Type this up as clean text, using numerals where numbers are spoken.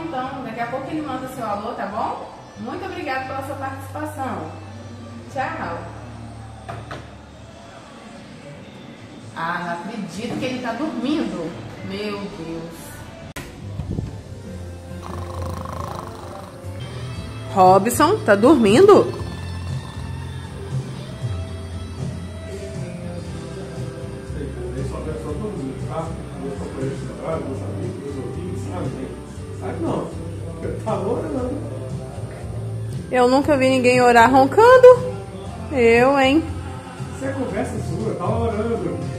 então. Daqui a pouco ele manda seu alô, tá bom? Muito obrigada pela sua participação. Tchau. Ah, não acredito que ele tá dormindo. Meu Deus. Robson, tá dormindo? Eu nunca vi ninguém orar roncando. Eu, hein? Isso é conversa sua, tá orando.